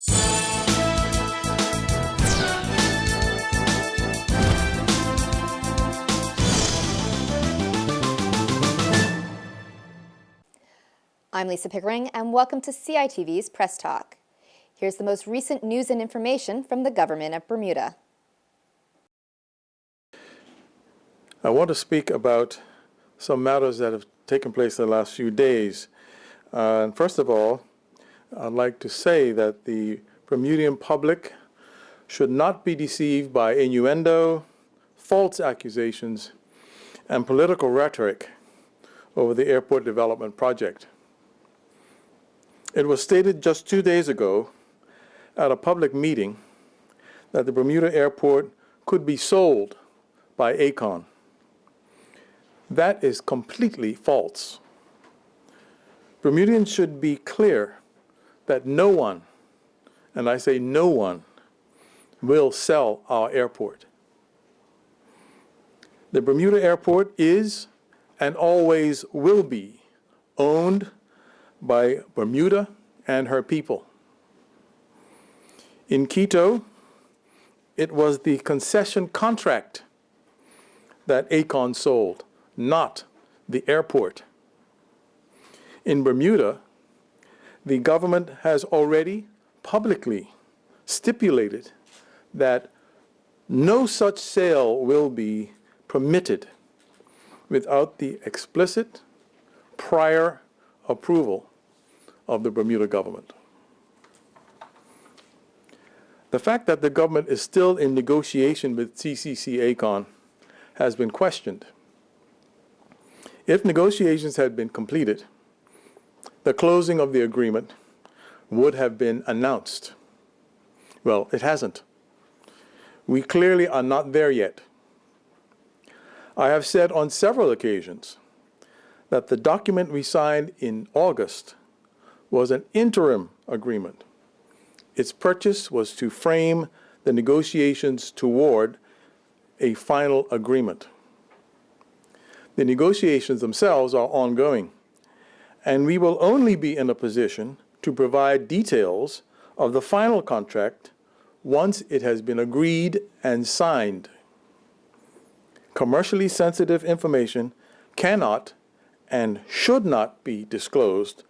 I'm Lisa Pickering, and welcome to CITV's Press Talk. Here's the most recent news and information from the government of Bermuda. I want to speak about some matters that have taken place in the last few days. First of all, I'd like to say that the Bermudian public should not be deceived by innuendo, false accusations, and political rhetoric over the airport development project. It was stated just 2 days ago at a public meeting that the Bermuda airport could be sold by ACON. That is completely false. Bermudians should be clear that no one, and I say no one, will sell our airport. The Bermuda airport is and always will be owned by Bermuda and her people. In Quito, it was the concession contract that ACON sold, not the airport. In Bermuda, the government has already publicly stipulated that no such sale will be permitted without the explicit prior approval of the Bermuda government. The fact that the government is still in negotiation with CCC-ACON has been questioned. If negotiations had been completed, the closing of the agreement would have been announced. Well, it hasn't. We clearly are not there yet. I have said on several occasions that the document we signed in August was an interim agreement. Its purpose was to frame the negotiations toward a final agreement. The negotiations themselves are ongoing, and we will only be in a position to provide details of the final contract once it has been agreed and signed. Commercially sensitive information cannot and should not be disclosed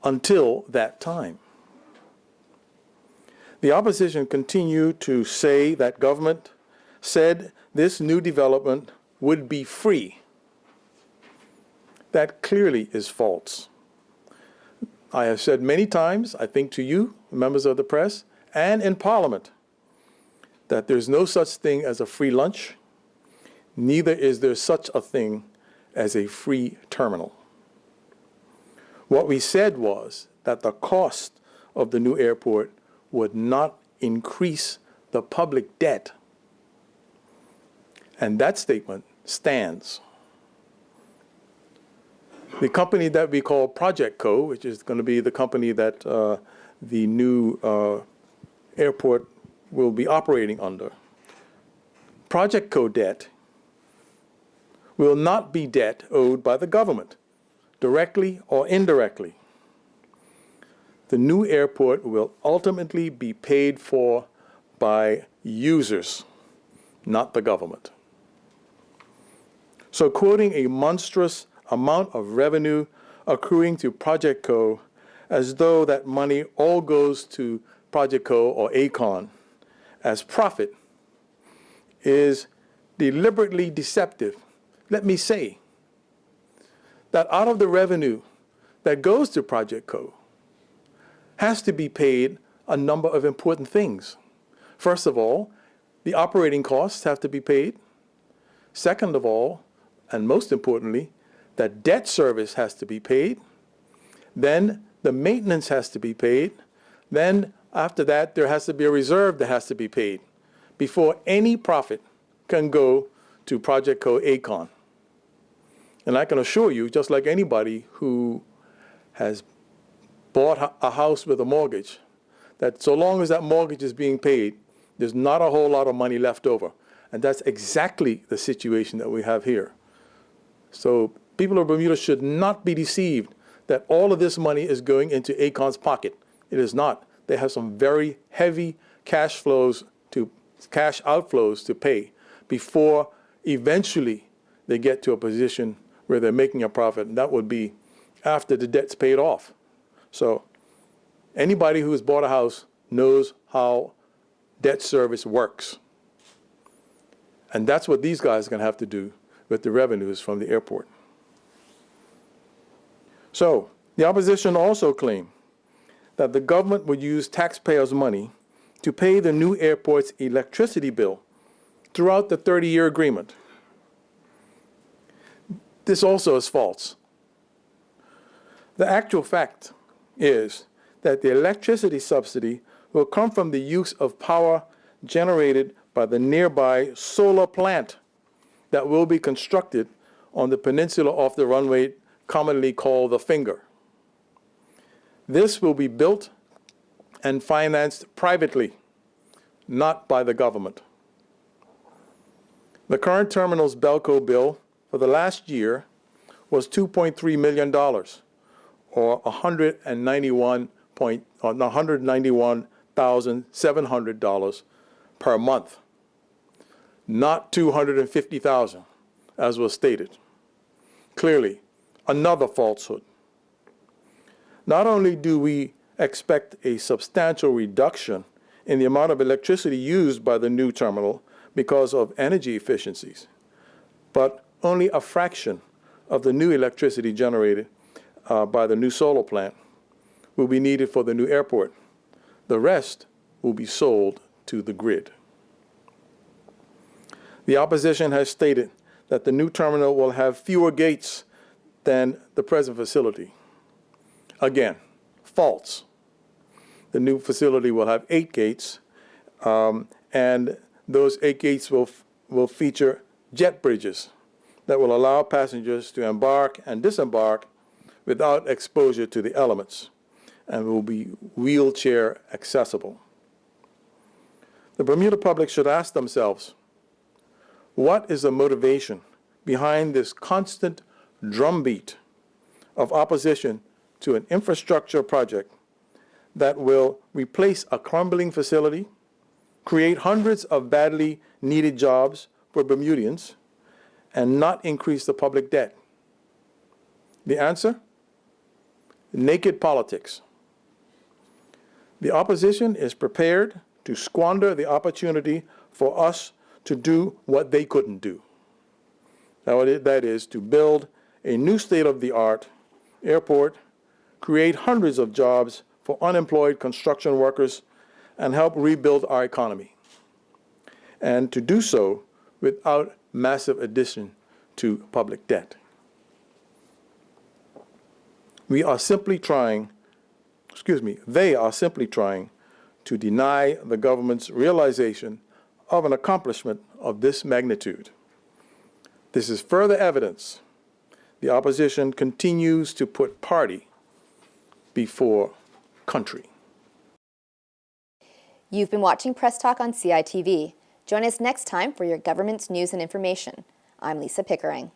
until that time. The opposition continued to say that government said this new development would be free. That clearly is false. I have said many times, I think to you, members of the press, and in Parliament, that there's no such thing as a free lunch, neither is there such a thing as a free terminal. What we said was that the cost of the new airport would not increase the public debt. And that statement stands. The company that we call Project Co., which is going to be the company that the new airport will be operating under, Project Co debt will not be debt owed by the government, directly or indirectly. The new airport will ultimately be paid for by users, not the government. So quoting a monstrous amount of revenue accruing to Project Co as though that money all goes to Project Co or ACON as profit is deliberately deceptive. Let me say that out of the revenue that goes to Project Co has to be paid a number of important things. First of all, the operating costs have to be paid. Second of all, and most importantly, that debt service has to be paid. Then the maintenance has to be paid. Then after that, there has to be a reserve that has to be paid before any profit can go to Project Co ACON. And I can assure you, just like anybody who has bought a house with a mortgage, that so long as that mortgage is being paid, there's not a whole lot of money left over. And that's exactly the situation that we have here. So people of Bermuda should not be deceived that all of this money is going into ACON's pocket. It is not. they have some very heavy cash outflows to pay before eventually they get to a position where they're making a profit, and that would be after the debt's paid off. So anybody who has bought a house knows how debt service works. And that's what these guys are going to have to do with the revenues from the airport. So the opposition also claimed that the government would use taxpayers' money to pay the new airport's electricity bill throughout the 30-year agreement. This also is false. The actual fact is that the electricity subsidy will come from the use of power generated by the nearby solar plant that will be constructed on the peninsula off the runway commonly called the Finger. This will be built and financed privately, not by the government. The current terminal's Belco bill for the last year was $2.3 million, or $191,700 per month, not $250,000, as was stated. Clearly, another falsehood. Not only do we expect a substantial reduction in the amount of electricity used by the new terminal because of energy efficiencies, but only a fraction of the new electricity generated by the new solar plant will be needed for the new airport. The rest will be sold to the grid. The opposition has stated that the new terminal will have fewer gates than the present facility. Again, false. The new facility will have 8 gates, and those 8 gates will feature jet bridges that will allow passengers to embark and disembark without exposure to the elements, and will be wheelchair accessible. The Bermuda public should ask themselves, what is the motivation behind this constant drumbeat of opposition to an infrastructure project that will replace a crumbling facility, create hundreds of badly needed jobs for Bermudians, and not increase the public debt? The answer? Naked politics. The opposition is prepared to squander the opportunity for us to do what they couldn't do. That is, to build a new state-of-the-art airport, create hundreds of jobs for unemployed construction workers, and help rebuild our economy. And to do so without massive addition to public debt. They are simply trying to deny the government's realization of an accomplishment of this magnitude. This is further evidence the opposition continues to put party before country. You've been watching Press Talk on CITV. Join us next time for your government's news and information. I'm Lisa Pickering.